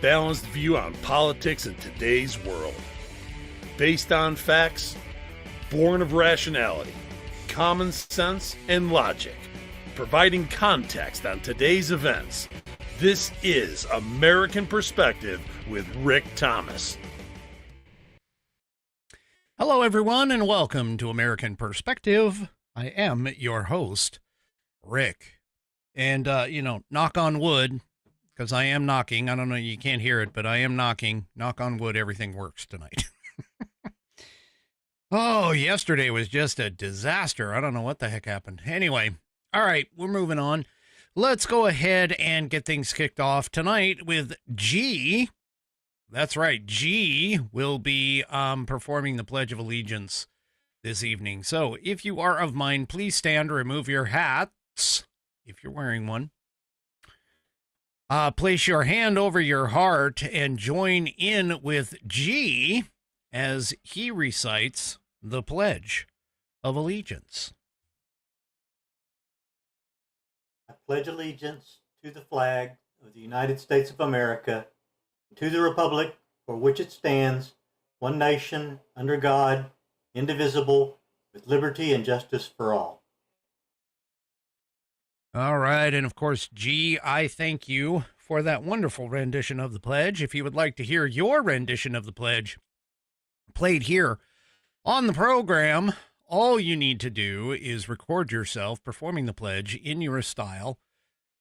balanced view on politics in today's world. Based on facts, born of rationality, common sense, and logic, providing context on today's events. This is American Perspective with Rick Thomas. Hello, everyone, and welcome to American Perspective. I am your host, Rick. And, knock on wood, because I am knocking. I don't know, you can't hear it, but I am knocking. Knock on wood, everything works tonight. Oh, yesterday was just a disaster. I don't know what the heck happened. Anyway, all right, we're moving on. Let's go ahead and get things kicked off tonight with G. That's right, G will be performing the Pledge of Allegiance this evening. So if you are of mind, please stand or remove your hats if you're wearing one. Place your hand over your heart and join in with G as he recites the Pledge of Allegiance. I pledge allegiance to the flag of the United States of America, and to the republic for which it stands, one nation, under God, indivisible, with liberty and justice for all. All right, and of course, G, I thank you for that wonderful rendition of the pledge. If you would like to hear your rendition of the pledge played here on the program, all you need to do is record yourself performing the pledge in your style,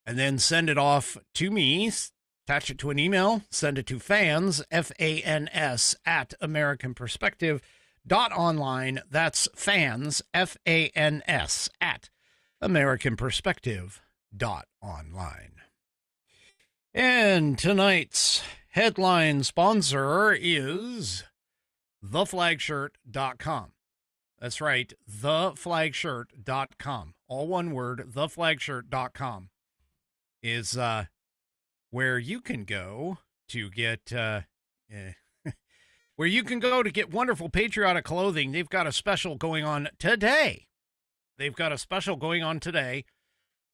and then send it off to me, attach it to an email, send it to fans, F-A-N-S, at AmericanPerspective.online. That's fans, F-A-N-S, at AmericanPerspective.online. And tonight's headline sponsor is theflagshirt.com. That's right, theflagshirt.com. All one word, theflagshirt.com is where you can go to get where you can go to get wonderful patriotic clothing. They've got a special going on today.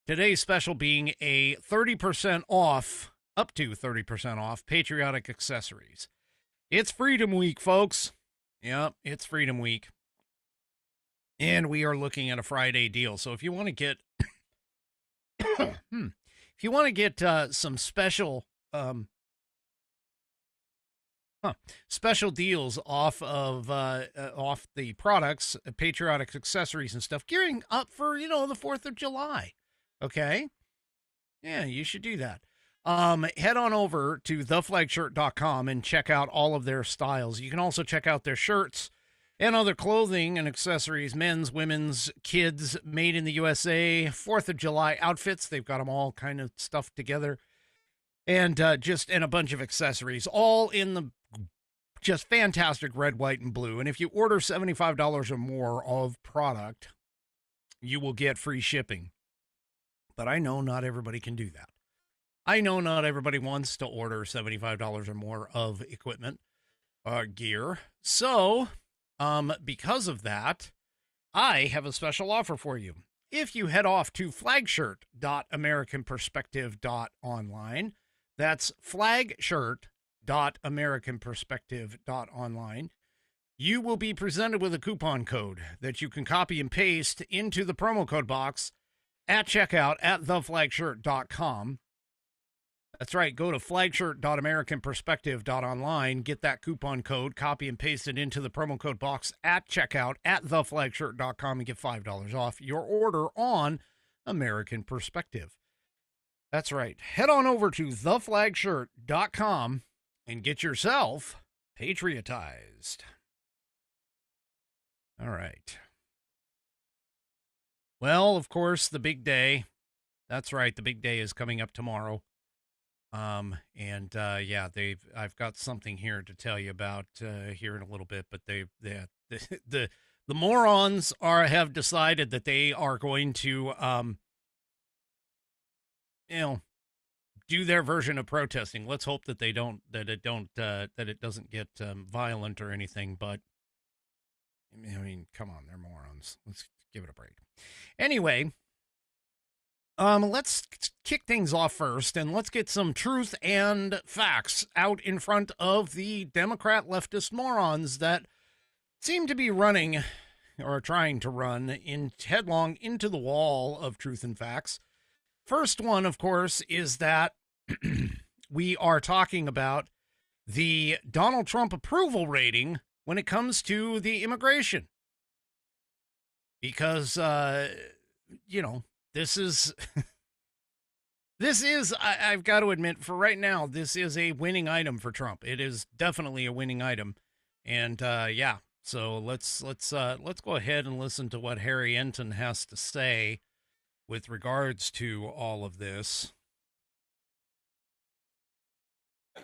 Today's special being a 30% off, up to 30% off, patriotic accessories. It's Freedom Week, folks. Yep, it's Freedom Week. And we are looking at a Friday deal. So if you want to get some special special deals off the products, patriotic accessories and stuff, gearing up for, the 4th of July. Okay? Yeah, you should do that. Head on over to theflagshirt.com and check out all of their styles. You can also check out their shirts and other clothing and accessories, men's, women's, kids, made in the USA, 4th of July outfits. They've got them all kind of stuffed together. And and a bunch of accessories, all in the just fantastic red, white, and blue. And if you order $75 or more of product, you will get free shipping. But I know not everybody can do that. I know not everybody wants to order $75 or more of equipment or gear. So, because of that, I have a special offer for you. If you head off to flagshirt.americanperspective.online, that's flagshirt.americanperspective.online, you will be presented with a coupon code that you can copy and paste into the promo code box at checkout at theflagshirt.com. That's right. Go to flagshirt.americanperspective.online, get that coupon code, copy and paste it into the promo code box at checkout at theflagshirt.com and get $5 off your order on American Perspective. That's right. Head on over to theflagshirt.com and get yourself patriotized. All right. Well, of course, the big day. That's right. The big day is coming up tomorrow. I've got something here to tell you about here in a little bit, but the morons have decided that they are going to do their version of protesting. Let's hope that it doesn't get violent or anything, but I mean, come on, they're morons. Let's give it a break. Anyway, Let's kick things off first, and let's get some truth and facts out in front of the Democrat leftist morons that seem to be running or trying to run in headlong into the wall of truth and facts. First one, of course, is that we are talking about the Donald Trump approval rating when it comes to the immigration. Because, this is, I've got to admit, for right now, this is a winning item for Trump. It is definitely a winning item. And, so let's go ahead and listen to what Harry Enton has to say with regards to all of this.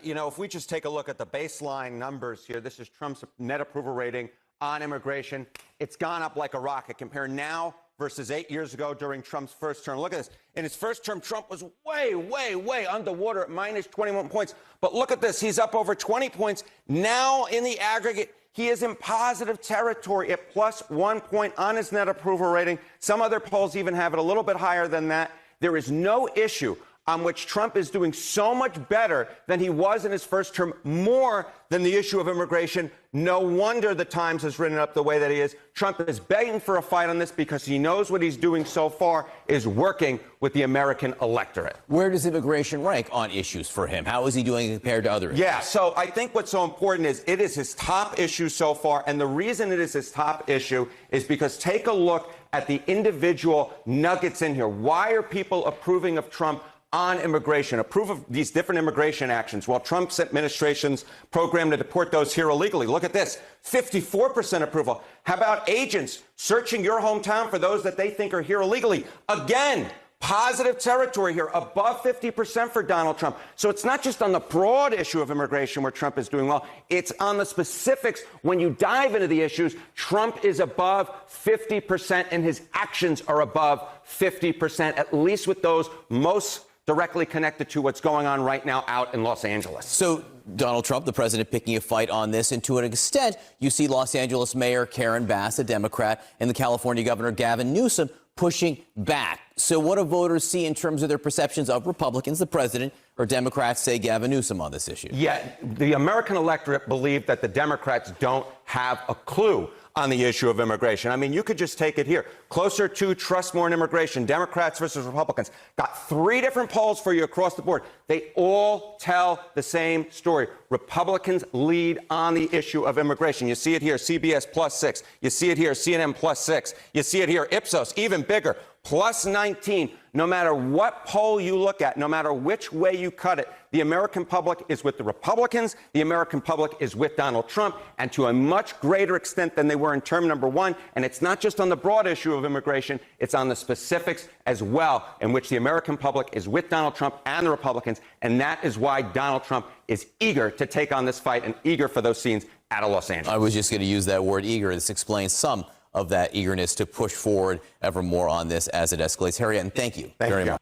If we just take a look at the baseline numbers here, this is Trump's net approval rating on immigration. It's gone up like a rocket. Compare now versus 8 years ago during Trump's first term. Look at this. In his first term, Trump was way, way, way underwater at minus 21 points. But look at this. He's up over 20 points. Now, in the aggregate, he is in positive territory at plus 1 point on his net approval rating. Some other polls even have it a little bit higher than that. There is no issue on which Trump is doing so much better than he was in his first term, more than the issue of immigration. No wonder the Times has written up the way that he is. Trump is begging for a fight on this because he knows what he's doing so far is working with the American electorate. Where does immigration rank on issues for him? How is he doing compared to other issues? Yeah, so I think what's so important is it is his top issue so far. And the reason it is his top issue is because take a look at the individual nuggets in here. Why are people approving of Trump on immigration, approve of these different immigration actions while Trump's administration's program to deport those here illegally? Look at this, 54% approval. How about agents searching your hometown for those that they think are here illegally? Again, positive territory here, above 50% for Donald Trump. So it's not just on the broad issue of immigration where Trump is doing well. It's on the specifics. When you dive into the issues, Trump is above 50% and his actions are above 50%, at least with those most directly connected to what's going on right now out in Los Angeles. So Donald Trump, the president, picking a fight on this, and to an extent, you see Los Angeles Mayor Karen Bass, a Democrat, and the California Governor Gavin Newsom pushing back. So what do voters see in terms of their perceptions of Republicans, the president, or Democrats, say Gavin Newsom, on this issue? Yeah, the American electorate believe that the Democrats don't have a clue on the issue of immigration. I mean, you could just take it here. Closer to trust more in immigration, Democrats versus Republicans. Got 3 different polls for you across the board. They all tell the same story. Republicans lead on the issue of immigration. You see it here, CBS +6. You see it here, CNN +6. You see it here, Ipsos, even bigger, +19. No matter what poll you look at, no matter which way you cut it, the American public is with the Republicans, the American public is with Donald Trump, and to a much greater extent than they were in term number 1. And it's not just on the broad issue of immigration, it's on the specifics as well, in which the American public is with Donald Trump and the Republicans. And that is why Donald Trump is eager to take on this fight and eager for those scenes out of Los Angeles. I was just going to use that word eager. This explains some of that eagerness to push forward ever more on this as it escalates. Harry, and thank you very much.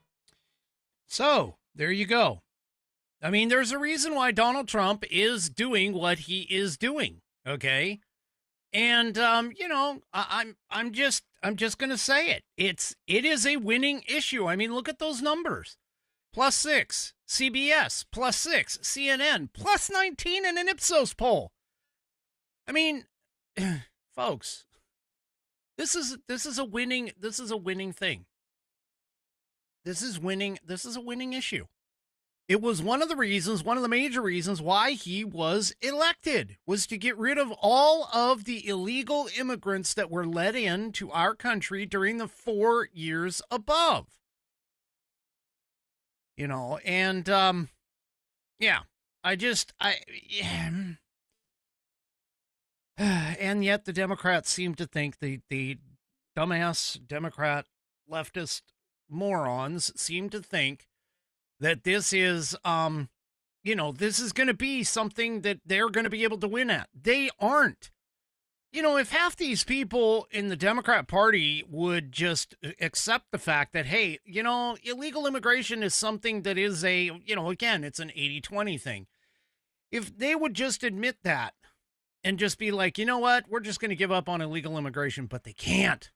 So there you go. I mean, there's a reason why Donald Trump is doing what he is doing. Okay. And, I'm just going to say it. It is a winning issue. I mean, look at those numbers. +6, CBS, +6, CNN, +19 in an Ipsos poll. I mean, folks, this is a winning thing. This is a winning issue. It was one of the major reasons why he was elected, was to get rid of all of the illegal immigrants that were let into our country during the 4 years above. And and yet the Democrats seem to think, the dumbass Democrat leftist morons seem to think that this is, this is going to be something that they're going to be able to win at. They aren't. If half these people in the Democrat Party would just accept the fact that, hey, illegal immigration is something that is again, it's an 80-20 thing. If they would just admit that and just be like, you know what, we're just going to give up on illegal immigration, but they can't.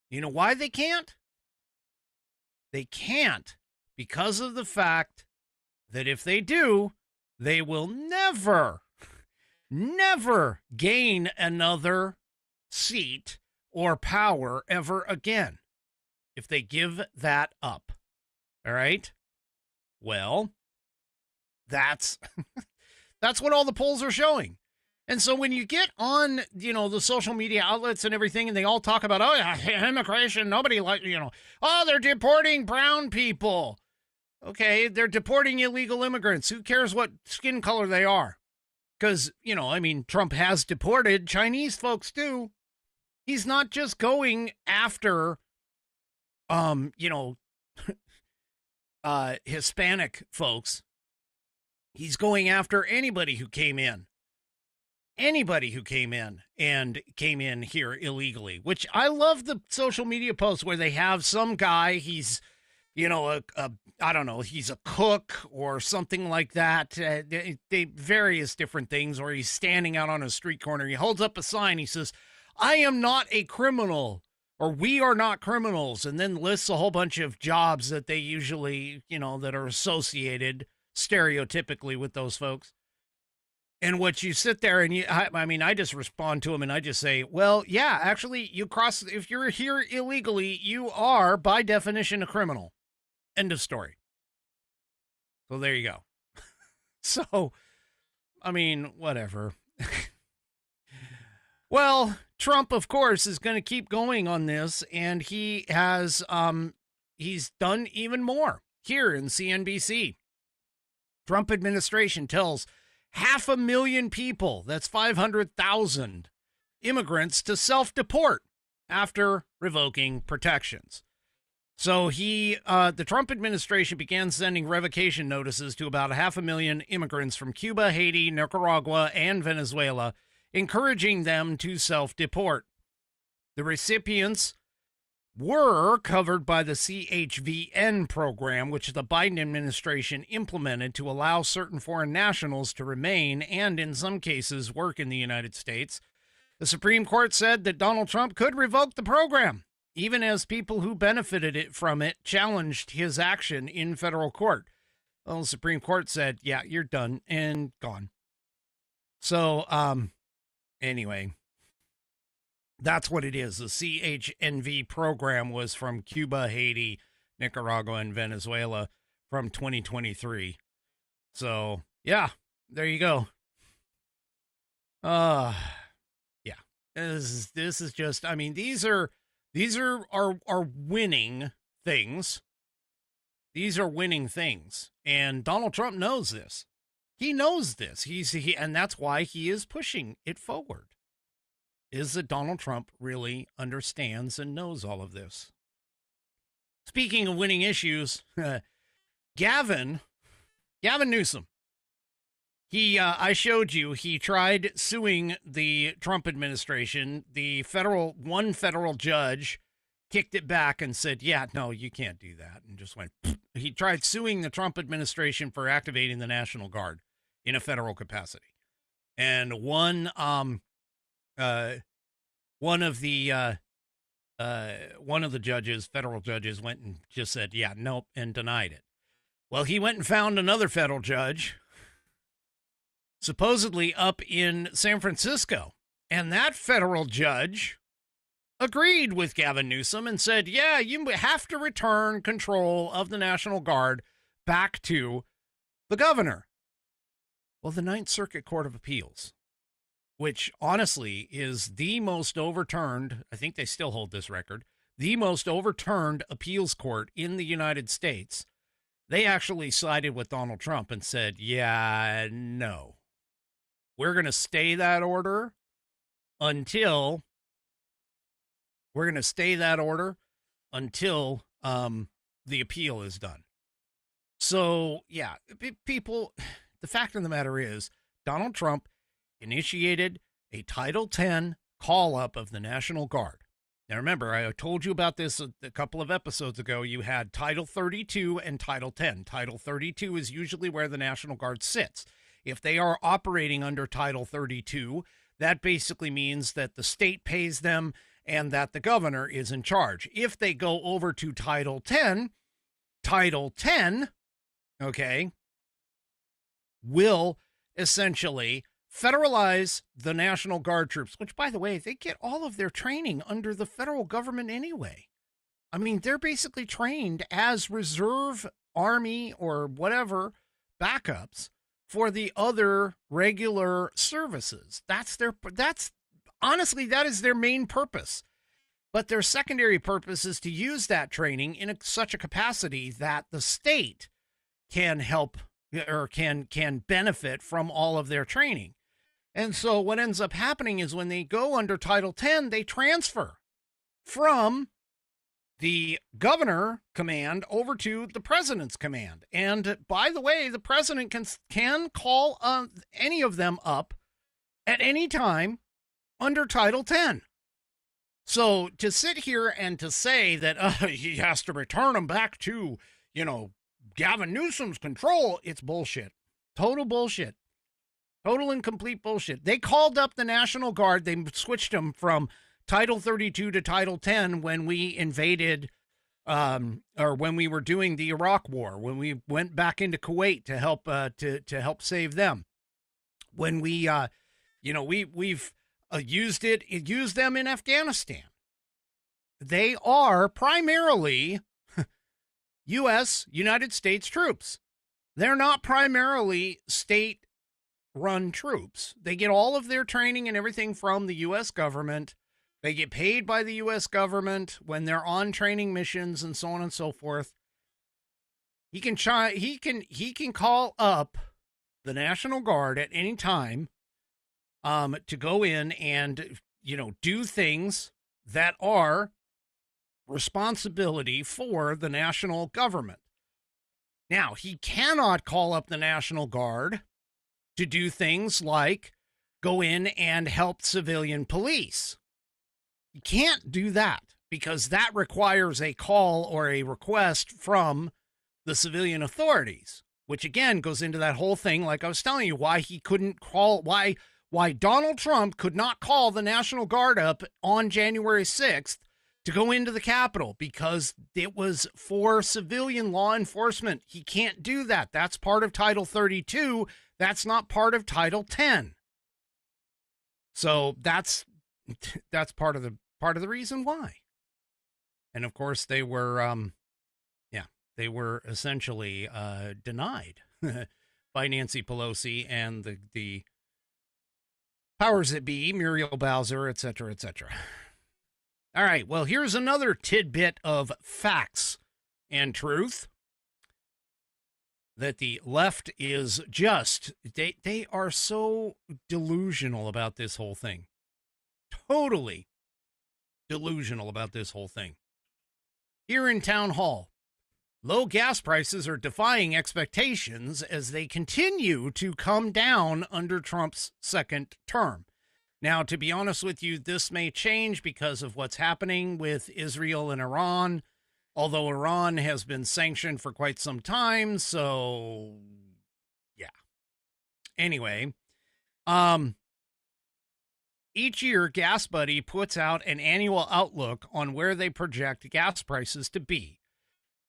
You know why they can't? They can't because of the fact that if they do, they will never gain another seat or power ever again if they give that up. All right? Well, that's what all the polls are showing. And so when you get on, the social media outlets and everything, and they all talk about, oh, yeah, immigration, nobody oh, they're deporting brown people. Okay, they're deporting illegal immigrants. Who cares what skin color they are? Because, Trump has deported Chinese folks too. He's not just going after, Hispanic folks. He's going after anybody who came in. Anybody who came in here illegally, which I love the social media posts where they have some guy, he's, I don't know, he's a cook or something like that. They various different things, or he's standing out on a street corner. He holds up a sign. He says, I am not a criminal, or we are not criminals. And then lists a whole bunch of jobs that they usually, that are associated stereotypically with those folks. And what you sit there and I just respond to him and I just say, well, yeah, actually if you're here illegally, you are by definition a criminal. End of story. So there you go. So, whatever. Well, Trump, of course, is going to keep going on this, and he has, he's done even more here in CNBC. Trump administration tells 500,000 people, that's 500,000 immigrants, to self-deport after revoking protections. So the Trump administration began sending revocation notices to about 500,000 immigrants from Cuba, Haiti, Nicaragua, and Venezuela, encouraging them to self-deport. The recipients were covered by the CHVN program, which the Biden administration implemented to allow certain foreign nationals to remain and, in some cases, work in the United States. The Supreme Court said that Donald Trump could revoke the program, even as people who benefited from it challenged his action in federal court. Well, the Supreme Court said, yeah, you're done and gone. So, anyway, that's what it is. The CHNV program was from Cuba, Haiti, Nicaragua, and Venezuela from 2023. So, yeah, there you go. Yeah. This is just, these are winning things. These are winning things. And Donald Trump knows this. He knows this. And that's why he is pushing it forward. Is that Donald Trump really understands and knows all of this. Speaking of winning issues, Gavin Newsom. I showed you, he tried suing the Trump administration. One federal judge kicked it back and said, yeah, no, you can't do that. And just went, pfft. He tried suing the Trump administration for activating the National Guard in a federal capacity. And one of the judges, federal judges, went and just said, yeah, nope, and denied it. Well, he went and found another federal judge, supposedly up in San Francisco. And that federal judge agreed with Gavin Newsom and said, yeah, you have to return control of the National Guard back to the governor. Well, the Ninth Circuit Court of Appeals, which honestly is the most overturned, I think they still hold this record, the most overturned appeals court in the United States, they actually sided with Donald Trump and said, yeah, no. We're going to stay that order until the appeal is done. So, yeah, people, the fact of the matter is Donald Trump initiated a Title X call-up of the National Guard. Now, remember, I told you about this a couple of episodes ago. You had Title 32 and Title 10. Title 32 is usually where the National Guard sits. If they are operating under Title 32, that basically means that the state pays them and that the governor is in charge. If they go over to Title 10, Title 10, okay, will essentially federalize the National Guard troops, which, by the way, they get all of their training under the federal government anyway. I mean, they're basically trained as reserve army or whatever backups for the other regular services. That's honestly, that is their main purpose. But their secondary purpose is to use that training in such a capacity that the state can help or can benefit from all of their training. And so what ends up happening is when they go under Title 10, they transfer from the governor command over to the president's command. And by the way, the president can call any of them up at any time under Title 10. So to sit here and to say that he has to return them back to, Gavin Newsom's control, it's bullshit. Total bullshit. Total and complete bullshit. They called up the National Guard. They switched them from Title 32 to Title 10 when we invaded, or when we were doing the Iraq War, when we went back into Kuwait to help to help save them. When we, we've used them in Afghanistan. They are primarily United States troops. They're not primarily state-run troops. They get all of their training and everything from the U.S. government. They get paid by the U.S. government when they're on training missions and so on and so forth. He can call up the National Guard at any time to go in and, do things that are responsibility for the national government. Now, he cannot call up the National Guard to do things like go in and help civilian police. He can't do that because that requires a call or a request from the civilian authorities, which again goes into that whole thing, like I was telling you, why he couldn't call, why Donald Trump could not call the National Guard up on January 6th to go into the Capitol, because it was for civilian law enforcement. He can't do that. That's part of Title 32. That's not part of Title 10. So that's part of the reason why. And of course they were essentially denied by Nancy Pelosi and the powers that be, Muriel Bowser, et cetera, et cetera. All right, well, here's another tidbit of facts and truth that the left is just, they are so delusional about this whole thing. Totally delusional about this whole thing. Here in Town Hall, low gas prices are defying expectations as they continue to come down under Trump's second term. Now, to be honest with you, this may change because of what's happening with Israel and Iran, although Iran has been sanctioned for quite some time. So, yeah. Anyway, each year, GasBuddy puts out an annual outlook on where they project gas prices to be.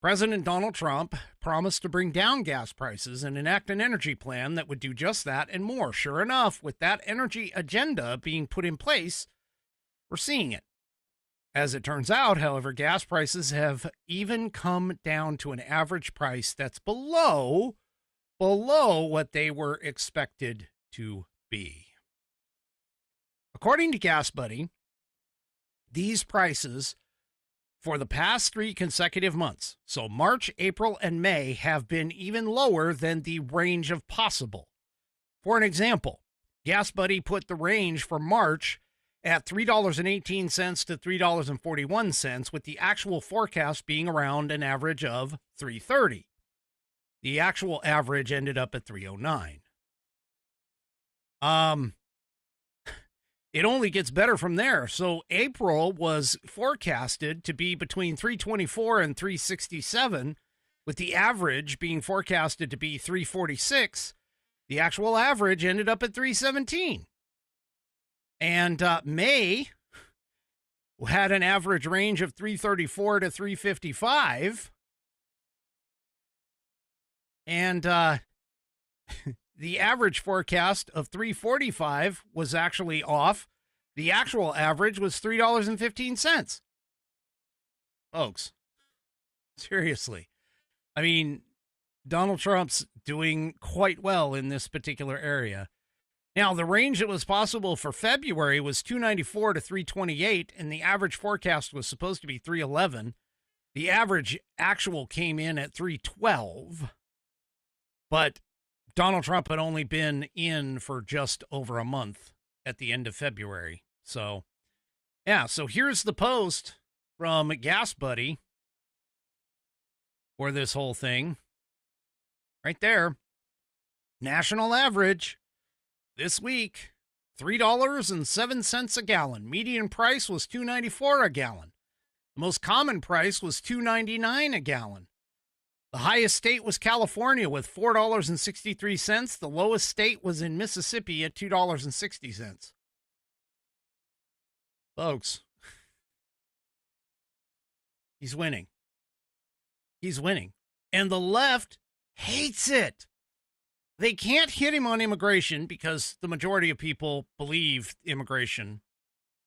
President Donald Trump promised to bring down gas prices and enact an energy plan that would do just that and more. Sure enough, with that energy agenda being put in place, we're seeing it. As it turns out, however, gas prices have even come down to an average price that's below what they were expected to be. According to GasBuddy, these prices for the past 3 consecutive months, so March, April, and May, have been even lower than the range of possible. For an example, GasBuddy put the range for March at $3.18 to $3.41, with the actual forecast being around an average of $3.30. The actual average ended up at $3.09. It only gets better from there. So April was forecasted to be between 324 and 367, with the average being forecasted to be 346. The actual average ended up at 317. And May had an average range of 334 to 355, And the average forecast of $3.45 was actually off. The actual average was $3.15. Folks, seriously. I mean, Donald Trump's doing quite well in this particular area. Now, the range that was possible for February was 294 to 328, and the average forecast was supposed to be 311. The average actual came in at 312, but Donald Trump had only been in for just over a month at the end of February. So, yeah, so here's the post from Gas Buddy for this whole thing. Right there. National average this week, $3.07 a gallon. Median price was $2.94 a gallon. The most common price was $2.99 a gallon. The highest state was California with $4.63. The lowest state was in Mississippi at $2.60. Folks, he's winning. He's winning. And the left hates it. They can't hit him on immigration because the majority of people believe immigration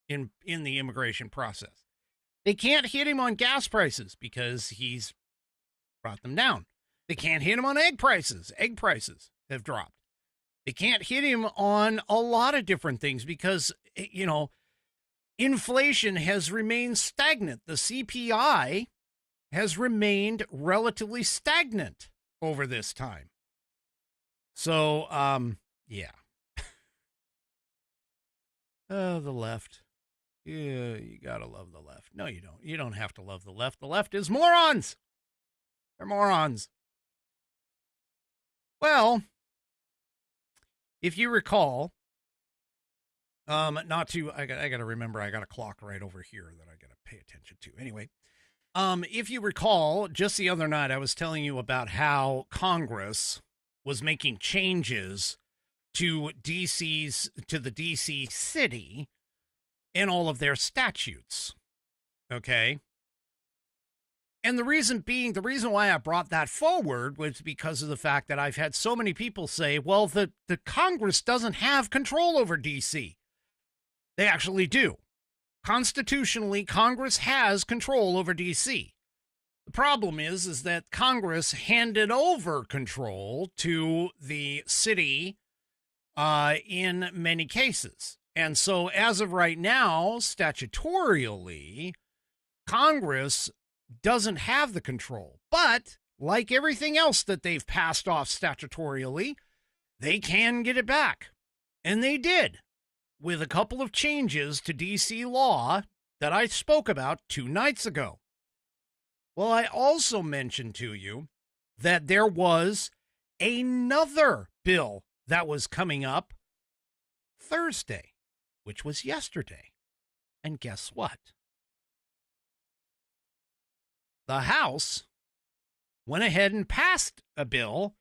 in the immigration process. They can't hit him on gas prices because he's brought them down. They can't hit him on egg prices. Egg prices have dropped. They can't hit him on a lot of different things because, you know, inflation has remained stagnant. The CPI has remained relatively stagnant over this time. So, yeah. The left. Yeah, you gotta love the left. No, you don't. You don't have to love the left. The left is morons. They're morons. Well, if you recall, I gotta remember, I got a clock right over here that I gotta pay attention to. Anyway, if you recall, just the other night, I was telling you about how Congress was making changes to the DC city in all of their statutes. Okay. And the reason why I brought that forward was because of the fact that I've had so many people say, well, the Congress doesn't have control over DC. They actually do. Constitutionally, Congress has control over DC. The problem is that Congress handed over control to the city in many cases. And so as of right now, statutorily, Congress doesn't have the control. But like everything else that they've passed off statutorily, they can get it back. And they did, with a couple of changes to DC law that I spoke about 2 nights ago. Well, I also mentioned to you that there was another bill that was coming up Thursday, which was yesterday. And guess what? The House went ahead and passed a bill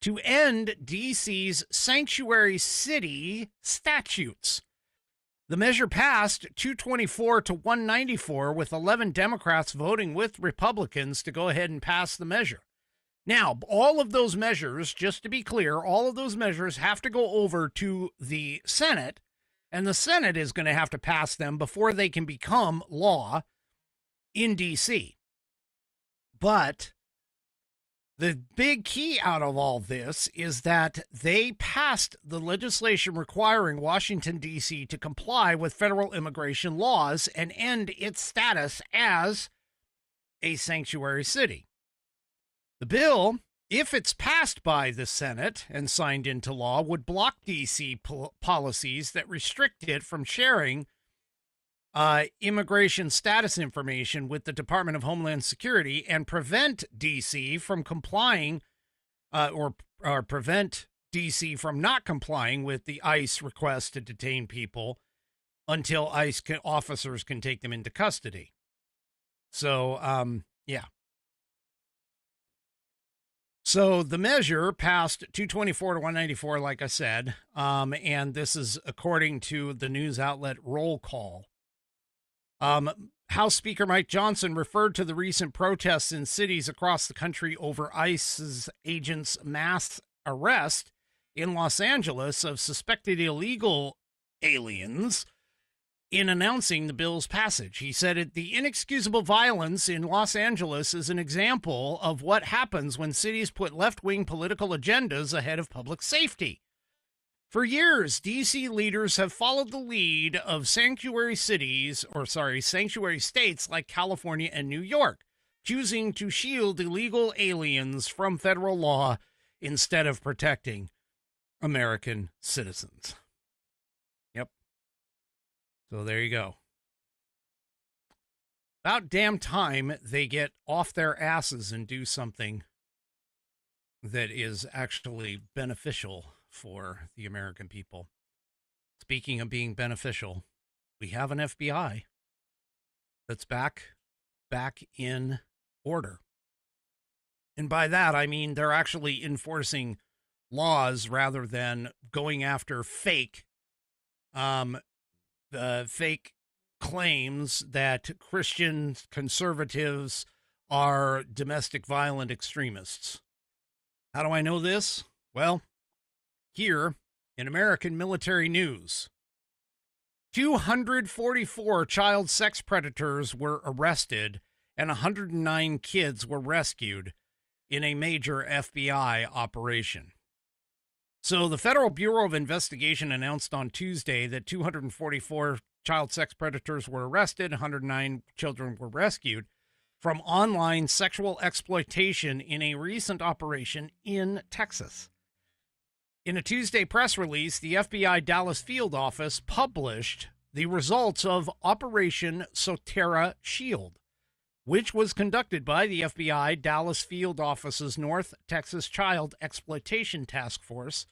to end DC's sanctuary city statutes. The measure passed 224 to 194, with 11 Democrats voting with Republicans to go ahead and pass the measure. Now, all of those measures, just to be clear, all of those measures have to go over to the Senate, and the Senate is going to have to pass them before they can become law in D.C. But the big key out of all this is that they passed the legislation requiring Washington, D.C. to comply with federal immigration laws and end its status as a sanctuary city. The bill, if it's passed by the Senate and signed into law, would block D.C. policies that restrict it from sharing immigration status information with the Department of Homeland Security and prevent D.C. from complying or prevent D.C. from not complying with the ICE request to detain people until ICE officers can take them into custody. So, yeah. So the measure passed 224 to 194, like I said, and this is according to the news outlet Roll Call. House Speaker Mike Johnson referred to the recent protests in cities across the country over ICE's agents' mass arrest in Los Angeles of suspected illegal aliens in announcing the bill's passage. He said the inexcusable violence in Los Angeles is an example of what happens when cities put left-wing political agendas ahead of public safety. For years, D.C. leaders have followed the lead of sanctuary states like California and New York, choosing to shield illegal aliens from federal law instead of protecting American citizens. Yep. So there you go. About damn time they get off their asses and do something that is actually beneficial for the American people. Speaking of being beneficial, we have an FBI that's back in order. And by that, I mean they're actually enforcing laws rather than going after fake claims that Christian conservatives are domestic violent extremists. How do I know this? Well, here in American military news, 244 child sex predators were arrested and 109 kids were rescued in a major FBI operation. So the Federal Bureau of Investigation announced on Tuesday that 244 child sex predators were arrested, 109 children were rescued from online sexual exploitation in a recent operation in Texas. In a Tuesday press release, the FBI Dallas field office published the results of Operation Sotera Shield, which was conducted by the FBI Dallas field office's North Texas Child Exploitation Task Force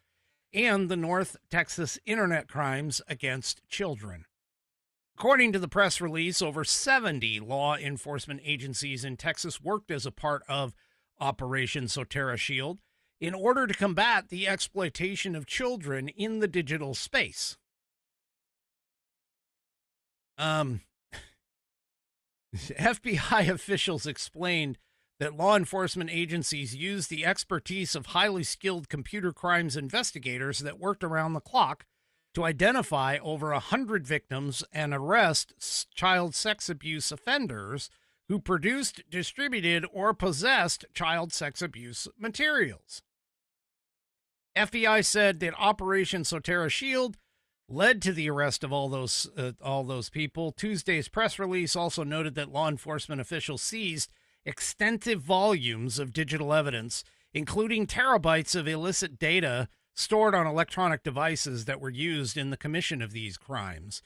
and the North Texas Internet Crimes Against Children. According to the press release, over 70 law enforcement agencies in Texas worked as a part of Operation Sotera Shield in order to combat the exploitation of children in the digital space. FBI officials explained that law enforcement agencies used the expertise of highly skilled computer crimes investigators that worked around the clock to identify over 100 victims and arrest child sex abuse offenders who produced, distributed, or possessed child sex abuse materials. FBI said that Operation Sotera Shield led to the arrest of all those people. Tuesday's press release also noted that law enforcement officials seized extensive volumes of digital evidence, including terabytes of illicit data stored on electronic devices that were used in the commission of these crimes,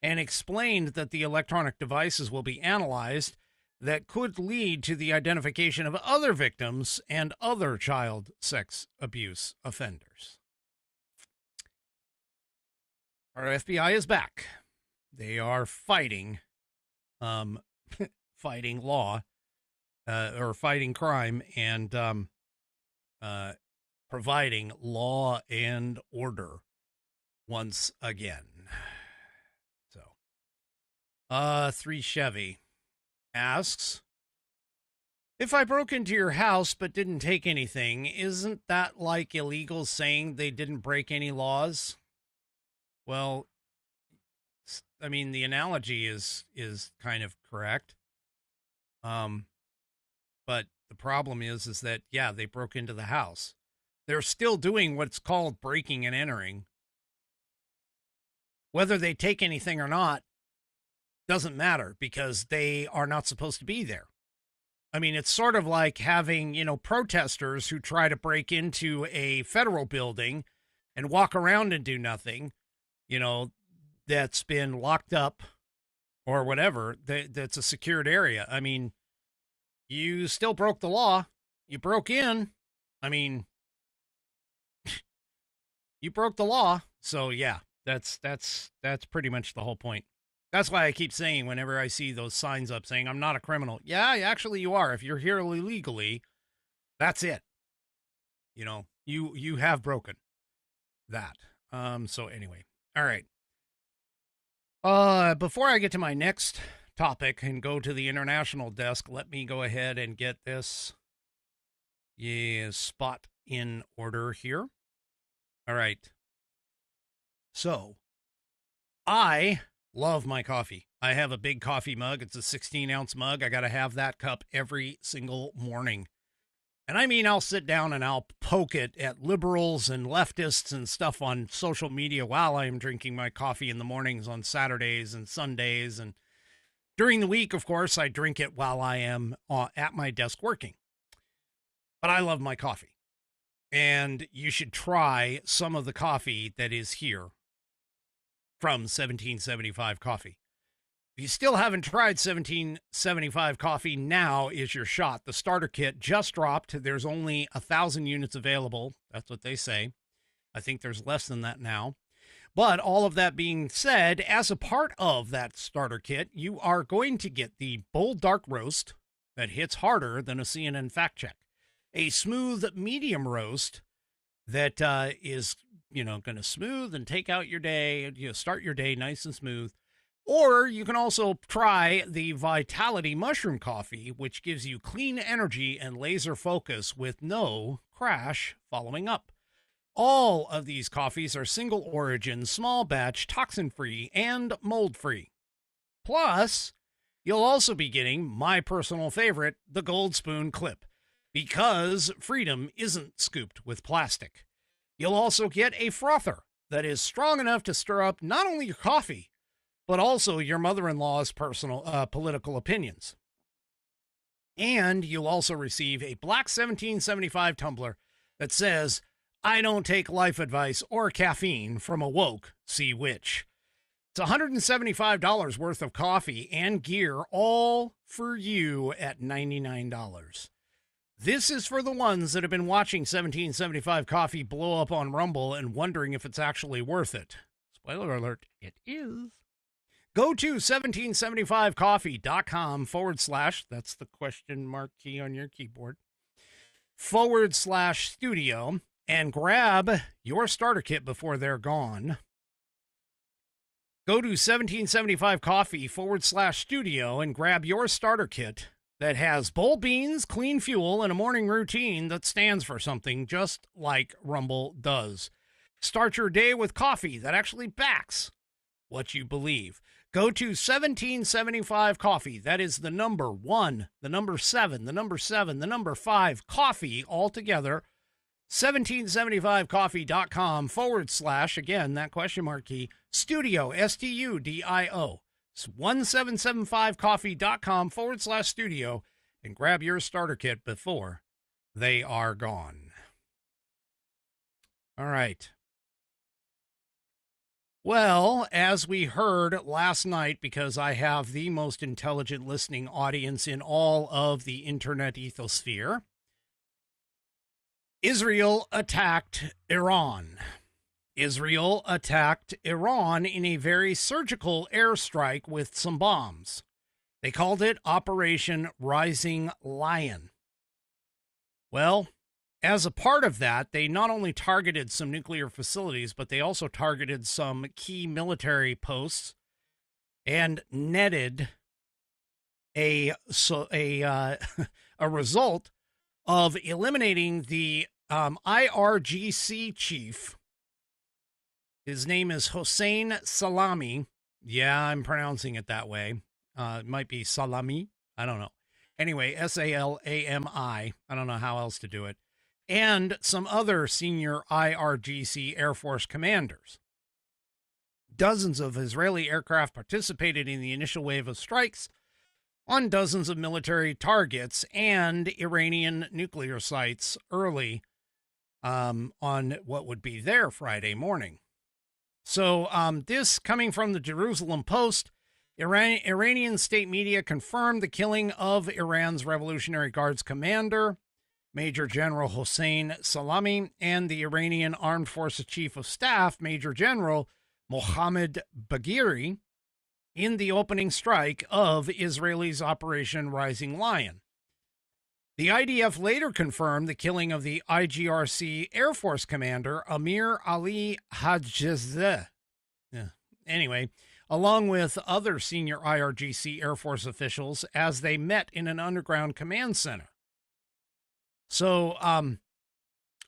and explained that the electronic devices will be analyzed that could lead to the identification of other victims and other child sex abuse offenders. Our FBI is back. They are fighting law, or fighting crime, and providing law and order once again. So, 3 Chevy asks, if I broke into your house but didn't take anything, isn't that like illegals saying they didn't break any laws? Well, I mean, the analogy is kind of correct. But the problem is that, yeah, they broke into the house. They're still doing what's called breaking and entering. Whether they take anything or not doesn't matter, because they are not supposed to be there. I mean, it's sort of like having, protesters who try to break into a federal building and walk around and do nothing, that's been locked up or whatever, that's a secured area. I mean, you still broke the law. You broke in. I mean, you broke the law. So yeah, that's pretty much the whole point. That's why I keep saying, whenever I see those signs up saying I'm not a criminal, yeah, actually you are. If you're here illegally, that's it. You have broken that. So anyway, all right. Before I get to my next topic and go to the international desk, let me go ahead and get this spot in order here. All right. So, I love my coffee. I have a big coffee mug. It's a 16-ounce mug. I got to have that cup every single morning. And I mean, I'll sit down and I'll poke it at liberals and leftists and stuff on social media while I am drinking my coffee in the mornings on Saturdays and Sundays. And during the week, of course, I drink it while I am at my desk working. But I love my coffee. And you should try some of the coffee that is here from 1775 Coffee. If you still haven't tried 1775 Coffee, now is your shot. The starter kit just dropped. There's only 1,000 units available. That's what they say. I think there's less than that now. But all of that being said, as a part of that starter kit, you are going to get the bold dark roast that hits harder than a CNN fact check. A smooth medium roast that is, going to smooth and take out your day, start your day nice and smooth. Or you can also try the Vitality Mushroom Coffee, which gives you clean energy and laser focus with no crash following up. All of these coffees are single origin, small batch, toxin-free, and mold-free. Plus, you'll also be getting my personal favorite, the Gold Spoon Clip, because freedom isn't scooped with plastic. You'll also get a frother that is strong enough to stir up not only your coffee, but also your mother-in-law's personal political opinions. And you'll also receive a black 1775 tumbler that says, "I don't take life advice or caffeine from a woke, see witch." It's $175 worth of coffee and gear, all for you at $99. This is for the ones that have been watching 1775 Coffee blow up on Rumble and wondering if it's actually worth it. Spoiler alert, it is. Go to 1775coffee.com / that's the question mark key on your keyboard, /studio, and grab your starter kit before they're gone. Go to 1775coffee / studio and grab your starter kit that has bold beans, clean fuel, and a morning routine that stands for something just like Rumble does. Start your day with coffee that actually backs what you believe. Go to 1775 Coffee. That is the number 1, the number 7, the number 7, the number 5, coffee altogether. 1775coffee.com / again, that question mark key, studio, STUDIO. 1775coffee.com / studio and grab your starter kit before they are gone. All right. Well, as we heard last night, because I have the most intelligent listening audience in all of the internet ethosphere, Israel attacked Iran. Israel attacked Iran in a very surgical airstrike with some bombs. They called it Operation Rising Lion. Well, as a part of that, they not only targeted some nuclear facilities, but they also targeted some key military posts and netted a result of eliminating the IRGC chief. His name is Hossein Salami. Yeah, I'm pronouncing it that way. It might be Salami. I don't know. Anyway, Salami. I don't know how else to do it. And some other senior IRGC Air Force commanders. Dozens of Israeli aircraft participated in the initial wave of strikes on dozens of military targets and Iranian nuclear sites early on what would be their Friday morning. So this coming from the Jerusalem Post, Iranian state media confirmed the killing of Iran's Revolutionary Guards commander, Major General Hossein Salami, and the Iranian Armed Forces Chief of Staff, Major General Mohammad Bagheri, in the opening strike of Israel's Operation Rising Lion. The IDF later confirmed the killing of the IGRC Air Force commander, Amir Ali Hajizeh. Anyway, along with other senior IRGC Air Force officials as they met in an underground command center. So,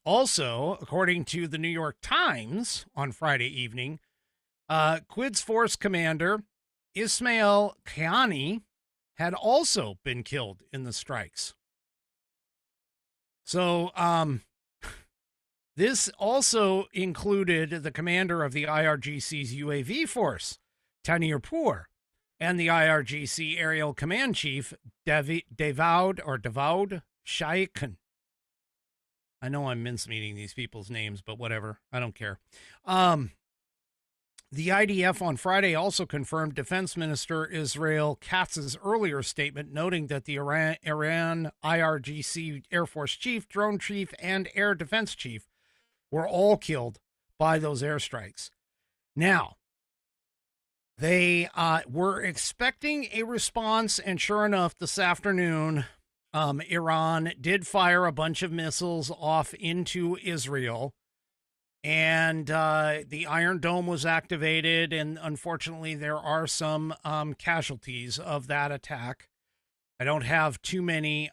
also, according to the New York Times on Friday evening, Quds Force commander Ismail Kiani had also been killed in the strikes. So, this also included the commander of the IRGC's UAV force, Tanirpur, and the IRGC Aerial Command Chief, Davoud Shaikan. I know I'm mincemeating these people's names, but whatever. I don't care. The IDF on Friday also confirmed Defense Minister Israel Katz's earlier statement, noting that the Iran IRGC Air Force Chief, Drone Chief, and Air Defense Chief were all killed by those airstrikes. Now, they were expecting a response, and sure enough, this afternoon, Iran did fire a bunch of missiles off into Israel, and the Iron Dome was activated, and unfortunately, there are some casualties of that attack. I don't have too many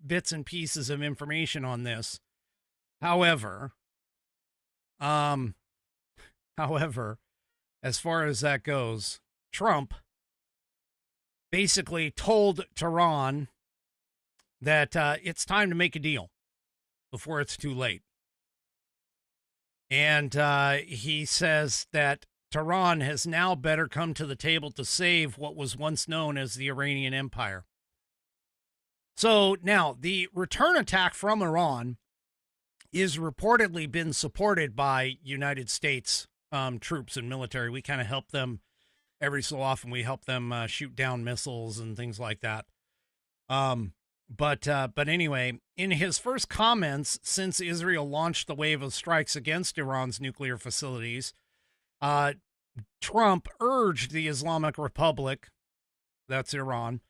bits and pieces of information on this. However, as far as that goes, Trump basically told Tehran that it's time to make a deal before it's too late. And he says that Tehran has now better come to the table to save what was once known as the Iranian Empire. So now the return attack from Iran is reportedly been supported by United States troops and military. We kind of help them every so often. We help them shoot down missiles and things like that. But anyway, in his first comments since Israel launched the wave of strikes against Iran's nuclear facilities, Trump urged the Islamic Republic, that's Iran,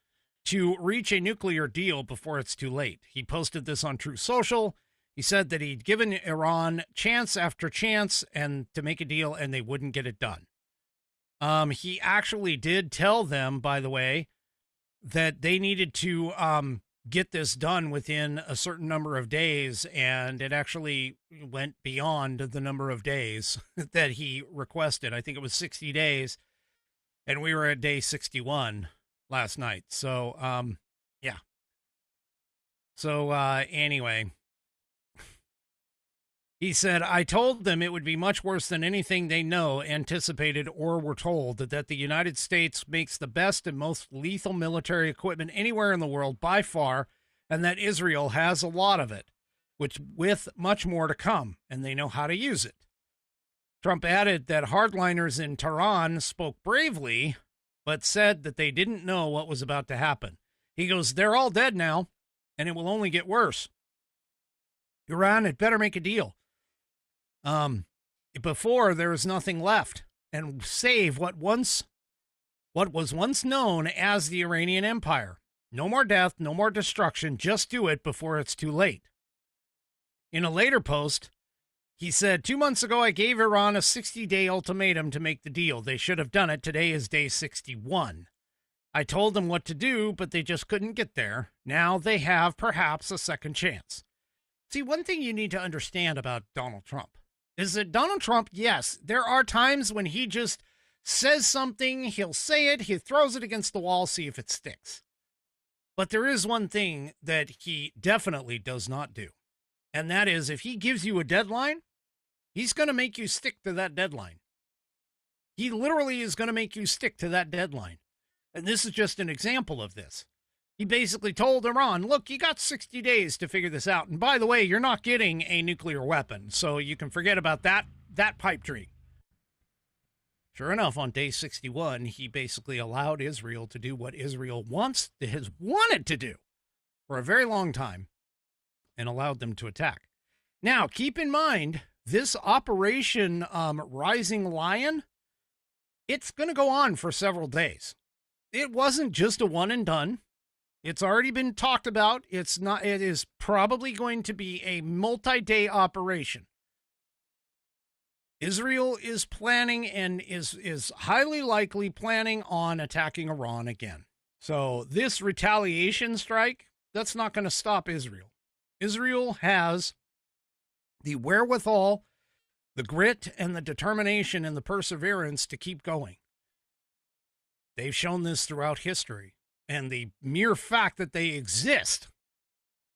to reach a nuclear deal before it's too late. He posted this on Truth Social. He said that he'd given Iran chance after chance and to make a deal, and they wouldn't get it done. He actually did tell them, by the way, that they needed to get this done within a certain number of days, and it actually went beyond the number of days that he requested. I think it was 60 days, and we were at day 61 last night. So, yeah. So, anyway, he said, I told them it would be much worse than anything they know, anticipated, or were told, that the United States makes the best and most lethal military equipment anywhere in the world by far, and that Israel has a lot of it, with much more to come, and they know how to use it. Trump added that hardliners in Tehran spoke bravely, but said that they didn't know what was about to happen. He goes, they're all dead now, and it will only get worse. Iran had better make a deal. Before there was nothing left, and save what was once known as the Iranian Empire. No more death, no more destruction, just do it before it's too late. In a later post, he said, 2 months ago, I gave Iran a 60-day ultimatum to make the deal. They should have done it. Today is day 61. I told them what to do, but they just couldn't get there. Now they have perhaps a second chance. See, one thing you need to understand about Donald Trump is that Donald Trump, yes, there are times when he just says something, he'll say it, he throws it against the wall, see if it sticks. But there is one thing that he definitely does not do. And that is, if he gives you a deadline, he's going to make you stick to that deadline. He literally is going to make you stick to that deadline. And this is just an example of this. He basically told Iran, look, you got 60 days to figure this out. And by the way, you're not getting a nuclear weapon, so you can forget about that pipe dream. Sure enough, on day 61, he basically allowed Israel to do what Israel has wanted to do for a very long time, and allowed them to attack. Now, keep in mind, this Operation Rising Lion, it's going to go on for several days. It wasn't just a one and done. It's already been talked about. It is probably going to be a multi-day operation. Israel is planning and is highly likely planning on attacking Iran again. So this retaliation strike, that's not going to stop Israel. Israel has the wherewithal, the grit, and the determination and the perseverance to keep going. They've shown this throughout history. And the mere fact that they exist,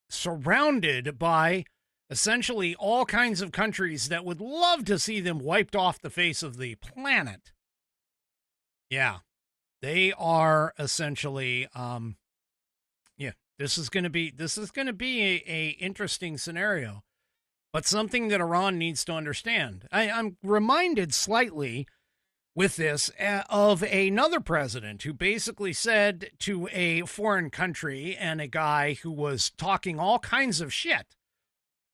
surrounded by essentially all kinds of countries that would love to see them wiped off the face of the planet. Yeah, they are essentially, this is going to be a interesting scenario, but something that Iran needs to understand. I'm reminded slightly with this of another president who basically said to a foreign country and a guy who was talking all kinds of shit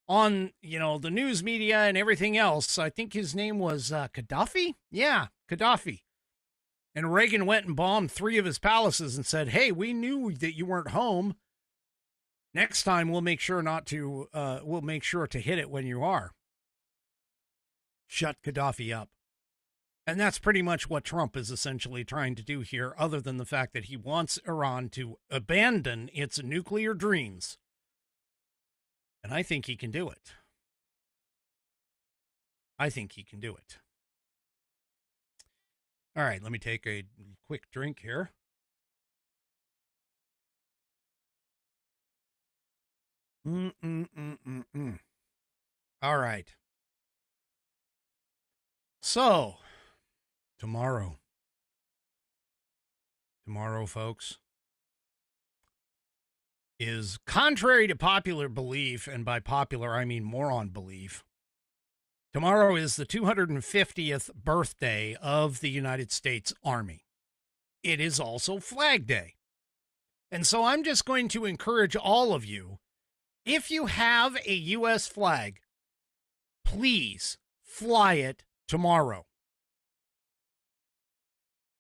on, the news media and everything else. I think his name was Gaddafi. Yeah, Gaddafi. And Reagan went and bombed 3 of his palaces and said, hey, we knew that you weren't home. Next time we'll make sure to hit it when you are. Shut Gaddafi up. And that's pretty much what Trump is essentially trying to do here, other than the fact that he wants Iran to abandon its nuclear dreams. And I think he can do it. All right, let me take a quick drink here. All right. So, tomorrow, folks, is contrary to popular belief, and by popular, I mean moron belief. Tomorrow is the 250th birthday of the United States Army. It is also Flag Day. And so I'm just going to encourage all of you, if you have a U.S. flag, please fly it tomorrow.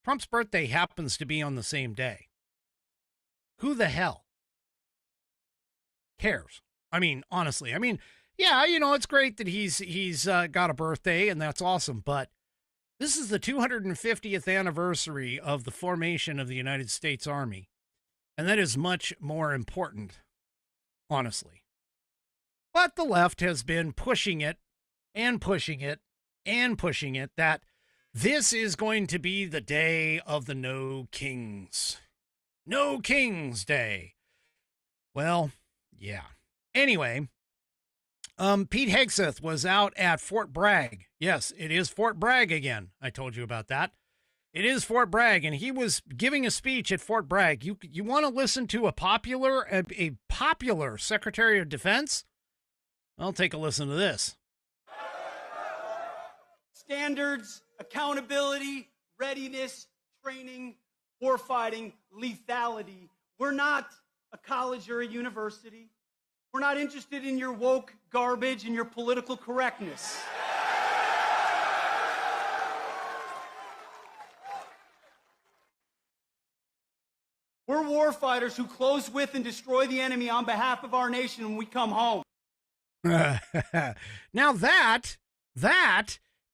Trump's birthday happens to be on the same day. Who the hell cares? I mean, honestly, yeah, it's great that he's got a birthday, and that's awesome, but this is the 250th anniversary of the formation of the United States Army, and that is much more important, honestly. But the left has been pushing it and pushing it and pushing it that this is going to be the day of the No Kings. No Kings Day. Well, yeah. Anyway, Pete Hegseth was out at Fort Bragg. Yes, it is Fort Bragg again. I told you about that. It is Fort Bragg, and he was giving a speech at Fort Bragg. You want to listen to a popular Secretary of Defense? I'll take a listen to this. Standards, accountability, readiness, training, warfighting, lethality. We're not a college or a university. We're not interested in your woke garbage and your political correctness. We're warfighters who close with and destroy the enemy on behalf of our nation when we come home. Now that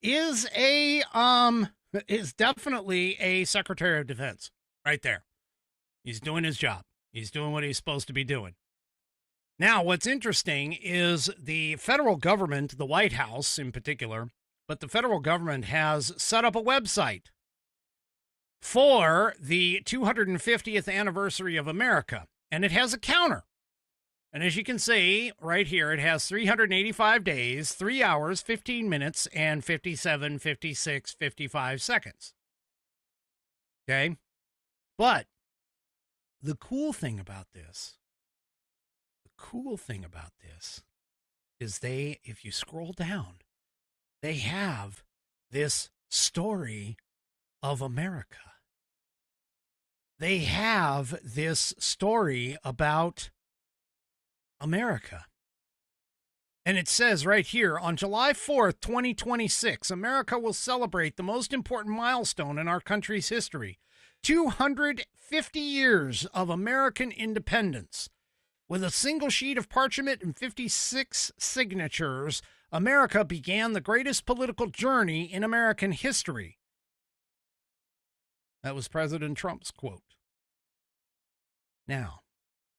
is is definitely a Secretary of Defense right there. He's doing his job. He's doing what he's supposed to be doing. Now, what's interesting is the federal government, the White House in particular, but the federal government has set up a website for the 250th anniversary of America, and it has a counter. And as you can see right here, it has 385 days, 3 hours, 15 minutes, and 57, 56, 55 seconds. Okay? But the cool thing about this is if you scroll down, they have this story of America. They have this story about America. And it says right here, on July 4th, 2026, America will celebrate the most important milestone in our country's history, 250 years of American independence. With a single sheet of parchment and 56 signatures, America began the greatest political journey in American history. That was President Trump's quote. Now,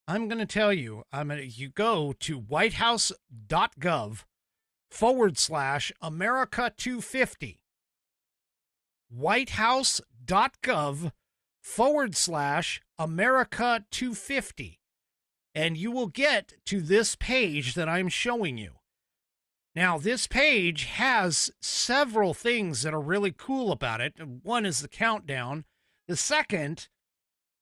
I'm going to tell you, you go to whitehouse.gov/America250. whitehouse.gov/America250. And you will get to this page that I'm showing you. Now, this page has several things that are really cool about it. One is the countdown. The second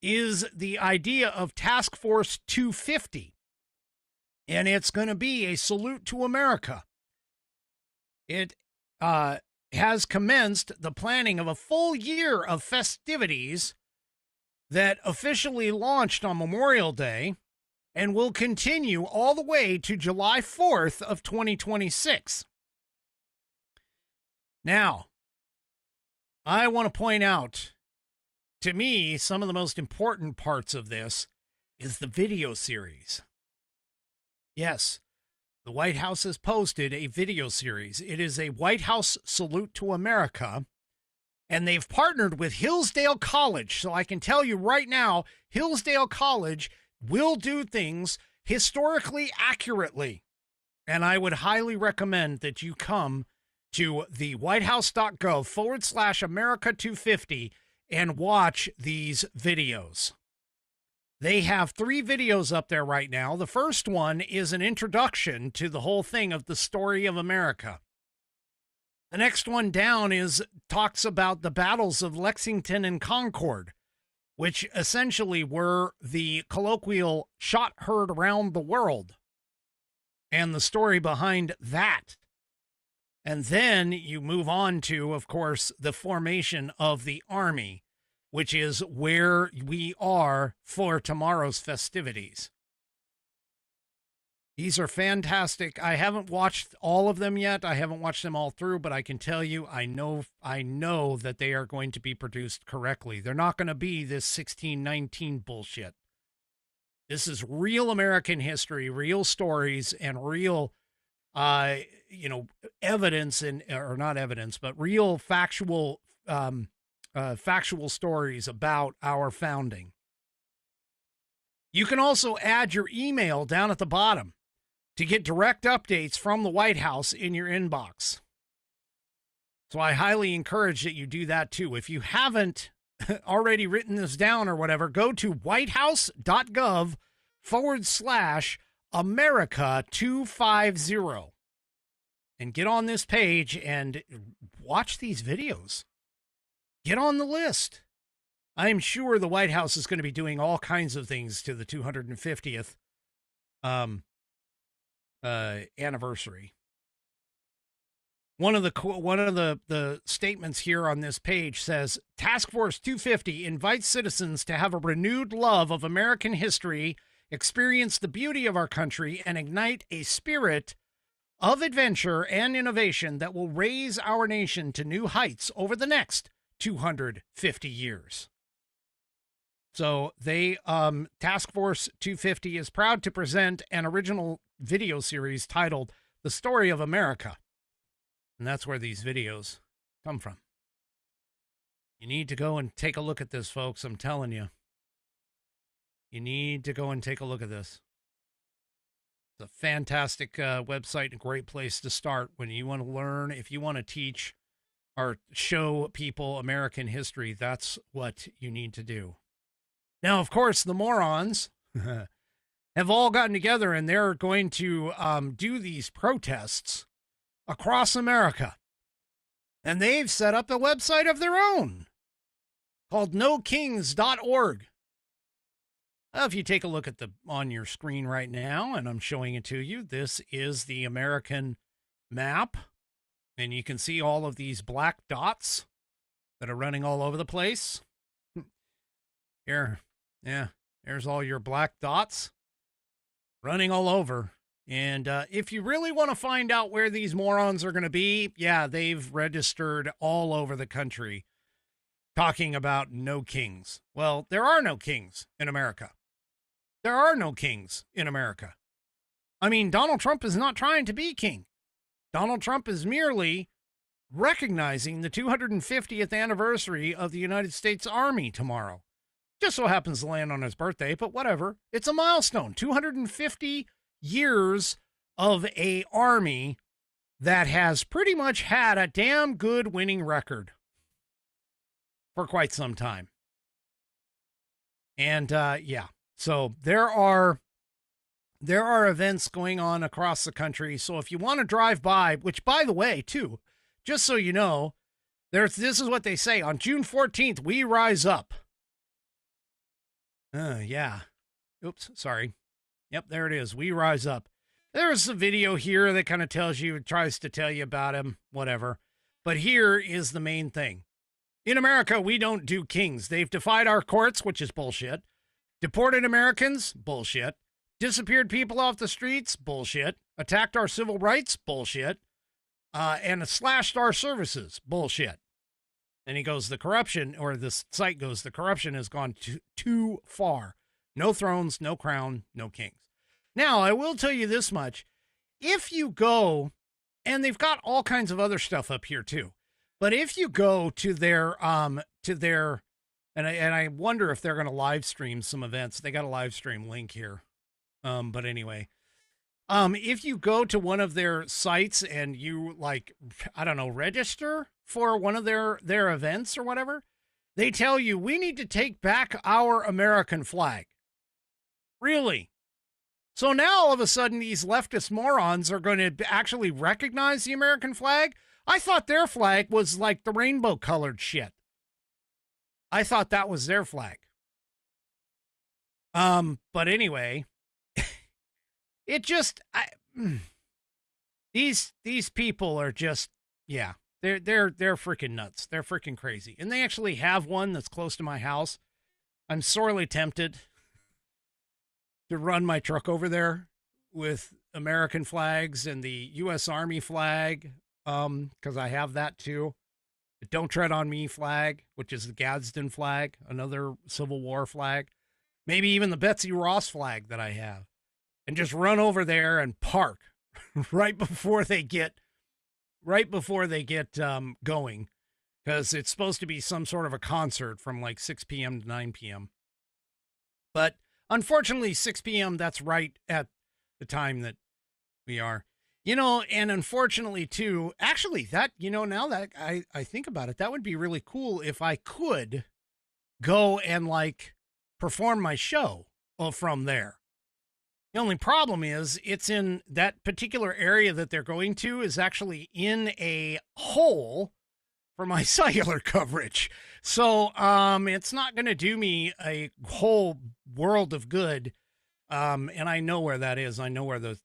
is the idea of Task Force 250. And it's going to be a salute to America. It has commenced the planning of a full year of festivities that officially launched on Memorial Day and will continue all the way to July 4th of 2026. Now, I want to point out, to me, some of the most important parts of this is the video series. Yes, the White House has posted a video series. It is a White House Salute to America, and they've partnered with Hillsdale College. So I can tell you right now, Hillsdale College will do things historically accurately. And I would highly recommend that you come to the whitehouse.gov/America250 and watch these videos. They have 3 videos up there right now. The first one is an introduction to the whole thing of the story of America. The next one down talks about the battles of Lexington and Concord, which essentially were the colloquial shot heard around the world, and the story behind that. And then you move on to, of course, the formation of the Army, which is where we are for tomorrow's festivities. These are fantastic. I haven't watched all of them yet. I haven't watched them all through, but I can tell you, I know that they are going to be produced correctly. They're not going to be this 1619 bullshit. This is real American history, real stories, and real, evidence or not evidence, but real factual stories about our founding. You can also add your email down at the bottom to get direct updates from the White House in your inbox. So I highly encourage that you do that too. If you haven't already written this down or whatever, go to whitehouse.gov/America250 and get on this page and watch these videos. Get on the list. I'm sure the White House is going to be doing all kinds of things to the 250th anniversary. One of the statements here on this page says, Task Force 250 invites citizens to have a renewed love of American history, experience the beauty of our country, and ignite a spirit of adventure and innovation that will raise our nation to new heights over the next 250 years. So Task Force 250 is proud to present an original video series titled The Story of America. And that's where these videos come from. You need to go and take a look at this, folks. I'm telling you. You need to go and take a look at this. It's a fantastic website and a great place to start when you want to learn. If you want to teach or show people American history, that's what you need to do. Now, of course, the morons have all gotten together and they're going to do these protests across America. And they've set up a website of their own called nokings.org. If you take a look at on your screen right now, and I'm showing it to you, this is the American map. And you can see all of these black dots that are running all over the place. Here, yeah, there's all your black dots running all over. And if you really want to find out where these morons are going to be, yeah, they've registered all over the country talking about no kings. Well, there are no kings in America. There are no kings in America. I mean, Donald Trump is not trying to be king. Donald Trump is merely recognizing the 250th anniversary of the United States Army tomorrow. Just so happens to land on his birthday, but whatever. It's a milestone. 250 years of a army that has pretty much had a damn good winning record for quite some time. And yeah, so there are events going on across the country. So if you want to drive by, which by the way, too, just so you know, this is what they say on June 14th, we rise up. Yeah. Oops, sorry. Yep, there it is. We rise up. There's a video here that kind of tries to tell you about him, whatever. But here is the main thing. In America, we don't do kings. They've defied our courts, which is bullshit. Deported Americans, bullshit. Disappeared people off the streets, bullshit. Attacked our civil rights, bullshit. And slashed our services, bullshit. And he goes, the corruption, or the site goes, the corruption has gone too far. No thrones, no crown, no kings. Now, I will tell you this much. If you go, and they've got all kinds of other stuff up here too, but if you go to their, and I wonder if they're going to live stream some events. They got a live stream link here. But anyway, if you go to one of their sites and you register for one of their events or whatever, they tell you we need to take back our American flag. Really? So now all of a sudden these leftist morons are going to actually recognize the American flag? I thought their flag was like the rainbow colored shit. I thought that was their flag. But anyway, it just, these people are just, yeah, they're freaking nuts. They're freaking crazy. And they actually have one that's close to my house. I'm sorely tempted to run my truck over there with American flags and the U.S. Army flag, because I have that too. The Don't Tread on Me flag, which is the Gadsden flag, another Civil War flag. Maybe even the Betsy Ross flag that I have. And just run over there and park right before they get going, because it's supposed to be some sort of a concert from like 6 p.m. to 9 p.m. But unfortunately, 6 p.m., that's right at the time that we are. And unfortunately, too, actually, that, now that I think about it, that would be really cool if I could go and, perform my show from there. The only problem is it's in that particular area that they're going to is actually in a hole for my cellular coverage. So it's not going to do me a whole world of good. And I know where that is. I know where the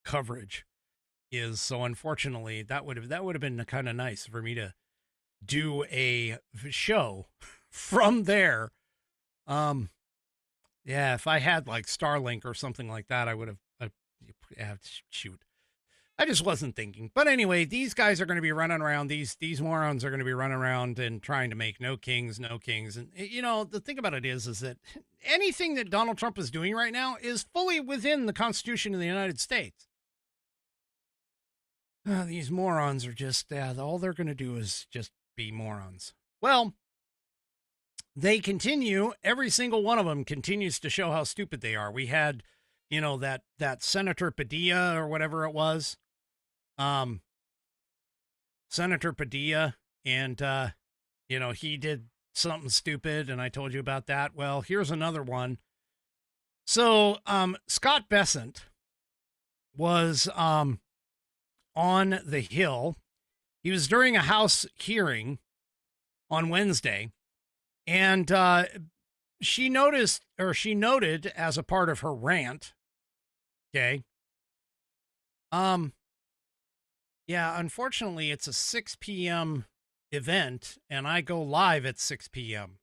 coverage is. So unfortunately, that would have been kind of nice for me to do a show from there. Yeah, if I had Starlink or something like that, I would have, shoot. I just wasn't thinking. But anyway, these guys are going to be running around. These morons are going to be running around and trying to make no kings. And, the thing about it is that anything that Donald Trump is doing right now is fully within the Constitution of the United States. These morons are just, all they're going to do is just be morons. Well, they continue, every single one of them continues to show how stupid they are. We had, that Senator Padilla or whatever it was. Senator Padilla, and, he did something stupid, and I told you about that. Well, here's another one. So, Scott Bessent was, on the Hill. He was during a House hearing on Wednesday. And she noted as a part of her rant, okay, yeah, unfortunately, it's a 6 p.m. event, and I go live at 6 p.m.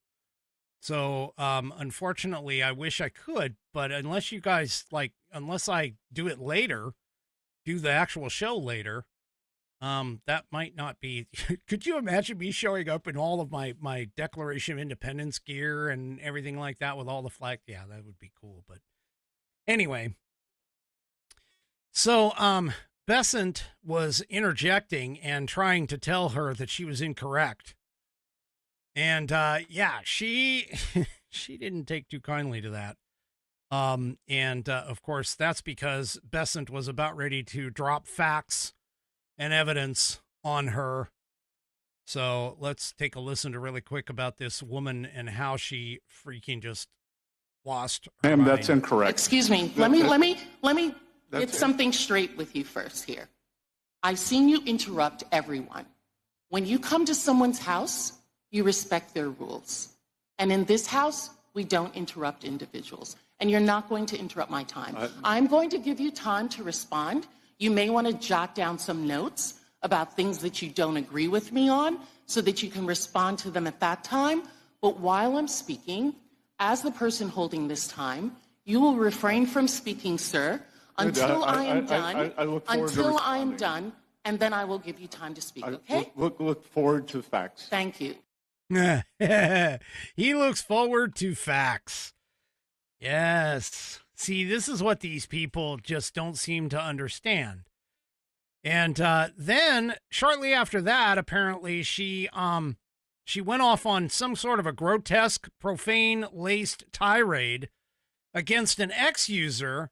So, unfortunately, I wish I could, but unless you guys, unless I do it later, do the actual show later, that might not be. Could you imagine me showing up in all of my Declaration of Independence gear and everything like that with all the flag? Yeah, that would be cool. But anyway, So, Besant was interjecting and trying to tell her that she was incorrect. And, yeah, she, she didn't take too kindly to that. Of course, that's because Besant was about ready to drop facts and evidence on her. So let's take a listen to really quick about this woman and how she freaking just lost her Ma'am, mind. that's incorrect. Excuse me. Let me get something straight with you first here. I've seen you interrupt everyone. When you come to someone's house, you respect their rules. And in this house, we don't interrupt individuals. And you're not going to interrupt my time. I'm going to give you time to respond. You may want to jot down some notes about things that you don't agree with me on so that you can respond to them at that time. But while I'm speaking, as the person holding this time, you will refrain from speaking, sir, until I am done. Until I am done, and then I will give you time to speak, okay? Look forward to facts. Thank you. He looks forward to facts. Yes. See, this is what these people just don't seem to understand. And then shortly after that, apparently she went off on some sort of a grotesque, profane-laced tirade against an ex-user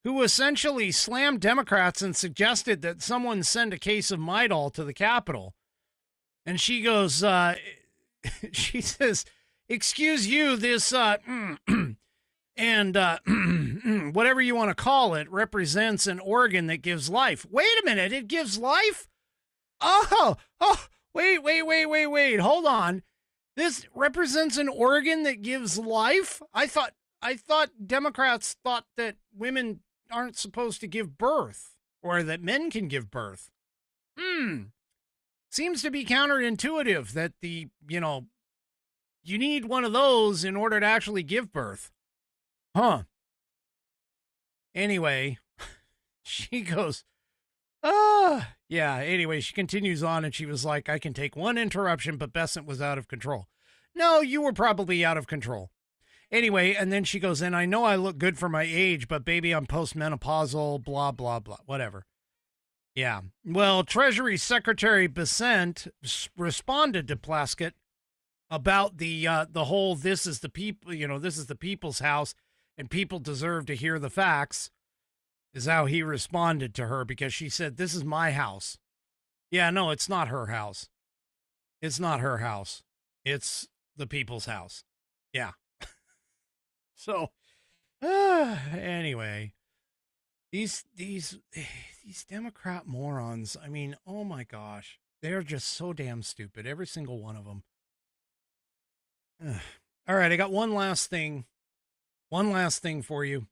who essentially slammed Democrats and suggested that someone send a case of Midol to the Capitol. And she goes, she says, excuse you, this, and whatever you want to call it, represents an organ that gives life. Wait a minute, it gives life? Oh, wait, hold on. This represents an organ that gives life? I thought Democrats thought that women aren't supposed to give birth, or that men can give birth. Seems to be counterintuitive that you need one of those in order to actually give birth. Huh. Anyway, she goes, yeah, anyway, she continues on and she was like, I can take one interruption, but Besant was out of control. No, you were probably out of control. Anyway, and then she goes, and I know I look good for my age, but baby, I'm postmenopausal, blah, blah, blah, whatever. Yeah. Well, Treasury Secretary Besant responded to Plaskett about the whole, this is the people, this is the people's house and people deserve to hear the facts, is how he responded to her, because she said, this is my house. Yeah, no, it's not her house. It's not her house. It's the people's house. Yeah. So, anyway, these Democrat morons, I mean, oh my gosh, they're just so damn stupid, every single one of them. All right, I got one last thing for you.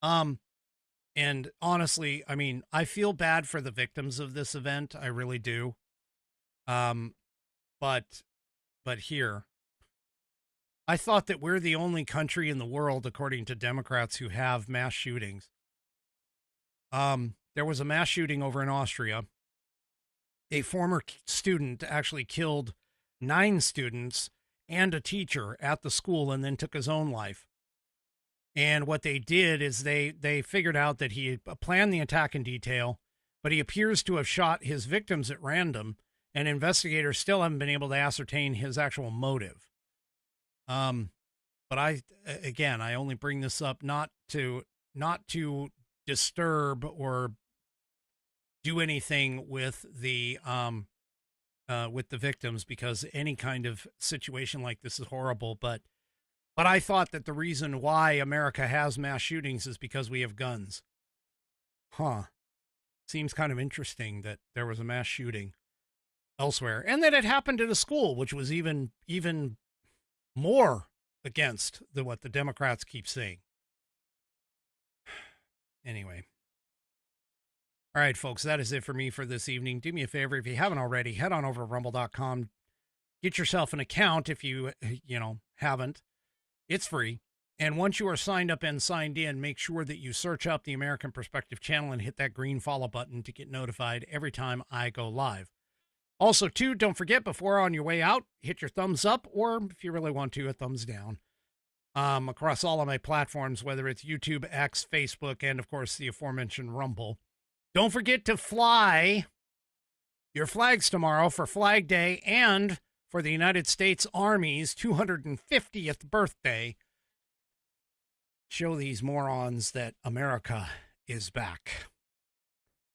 And honestly, I mean, I feel bad for the victims of this event. I really do. But here, I thought that we're the only country in the world, according to Democrats, who have mass shootings. There was a mass shooting over in Austria. A former student actually killed 9 students and a teacher at the school and then took his own life. And what they did is they figured out that he had planned the attack in detail, but he appears to have shot his victims at random, and investigators still haven't been able to ascertain his actual motive. But I only bring this up not to disturb or do anything with the victims, because any kind of situation like this is horrible. But I thought that the reason why America has mass shootings is because we have guns. Seems kind of interesting that there was a mass shooting elsewhere, and that it happened at a school, which was even more against what the Democrats keep saying. Anyway. All right, folks, that is it for me for this evening. Do me a favor, if you haven't already, head on over to rumble.com. Get yourself an account if you haven't. It's free. And once you are signed up and signed in, make sure that you search up the American Perspective channel and hit that green follow button to get notified every time I go live. Also, too, don't forget, before on your way out, hit your thumbs up, or if you really want to, a thumbs down. across all of my platforms, whether it's YouTube, X, Facebook, and of course the aforementioned Rumble. Don't forget to fly your flags tomorrow for Flag Day and for the United States Army's 250th birthday. Show these morons that America is back.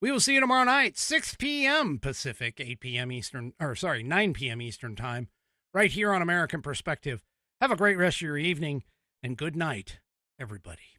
We will see you tomorrow night, 6 p.m. Pacific, 9 p.m. Eastern time, right here on American Perspective. Have a great rest of your evening, and good night, everybody.